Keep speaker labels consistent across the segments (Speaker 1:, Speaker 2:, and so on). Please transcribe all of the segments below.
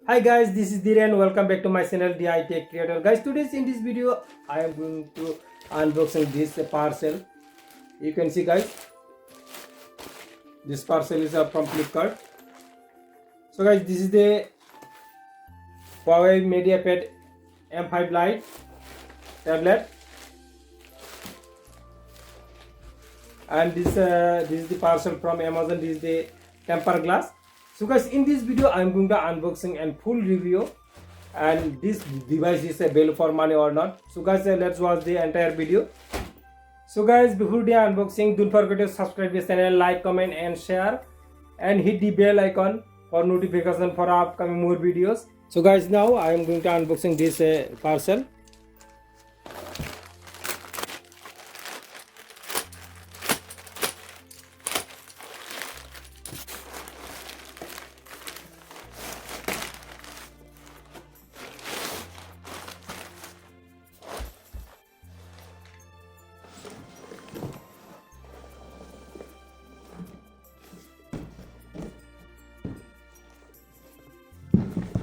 Speaker 1: Hi guys, this is Kirin. Welcome back to my channel, the Itechcreator. Guys, today in this video, I am going to unboxing this parcel. You can see, guys, this parcel is from Flipkart. So, guys, this is the Huawei MediaPad M5 Lite Tablet, and this is the parcel from Amazon. This is the tempered glass. So guys, in this video I am going to unboxing and full review and this device is a value for money or not. So guys, let's watch the entire video. So guys, before the unboxing, don't forget to subscribe the channel, like, comment and share, and hit the bell icon for notification for upcoming more videos. So guys, now I am going to unboxing this parcel.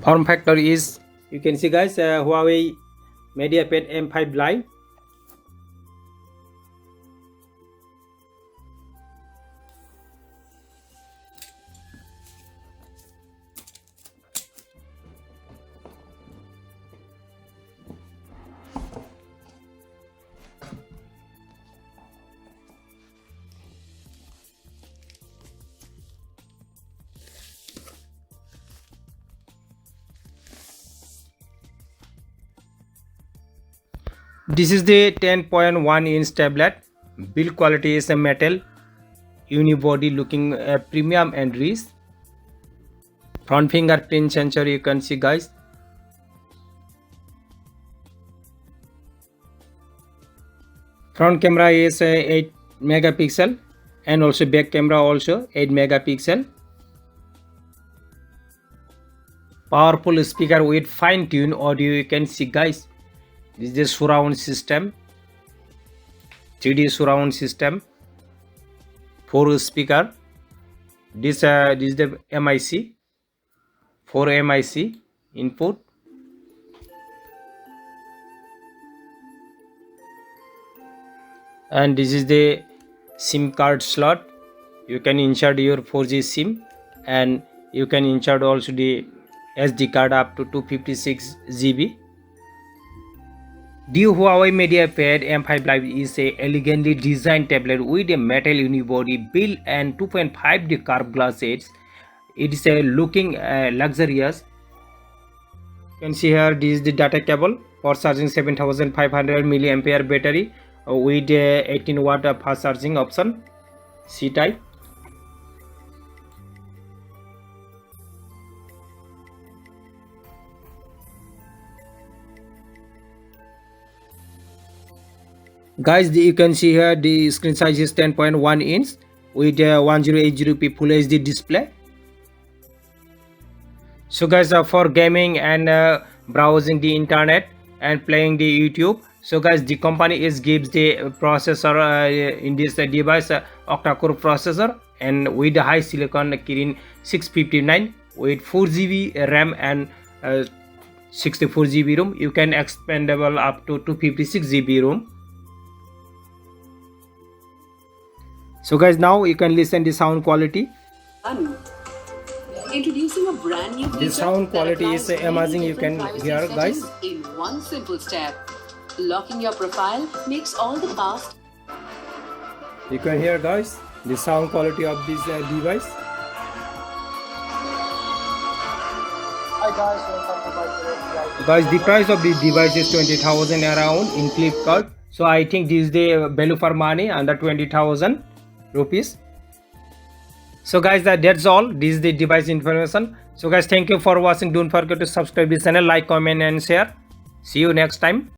Speaker 1: Form factor is, you can see guys, Huawei MediaPad M5 Lite. This is the 10.1-inch tablet. Build quality is a metal unibody, looking premium and rich. Front fingerprint sensor, you can see guys. Front camera is 8 megapixel and also back camera also 8 megapixel. Powerful speaker with fine tune audio, you can see guys. This is the surround system, 3D surround system, 4 speaker. This is the MIC, 4 MIC input. And this is the SIM card slot. You can insert your 4G SIM and you can insert also the SD card up to 256 GB. The Huawei MediaPad M5 Lite is a elegantly designed tablet with a metal unibody build and 2.5D curved glass edge. It is a looking luxurious. You can see here, this is the data cable for charging 7500 milliampere battery with 18 watt fast charging option, C type. Guys, you can see here the screen size is 10.1 inch with 1080p full HD display. So guys, for gaming and browsing the internet and playing the YouTube, so guys, the company gives the processor in this device octa-core processor and with the high silicon Kirin 659 with 4GB RAM and 64GB ROM. You can expandable up to 256GB ROM. So guys, now you can listen the sound quality.
Speaker 2: Introducing a brand new
Speaker 1: the sound quality is amazing. You can hear guys
Speaker 2: in one simple step. Locking your profile makes all the past.
Speaker 1: You can hear guys the sound quality of this device.
Speaker 3: Hi guys, welcome to my channel.
Speaker 1: Guys, the price of this device is 20,000 around in Flipkart. So I think this is the value for money under 20,000 rupees. So guys, that's all. This is the device information. So guys, thank you for watching. Don't forget to subscribe this channel, like, comment and share. See you next time.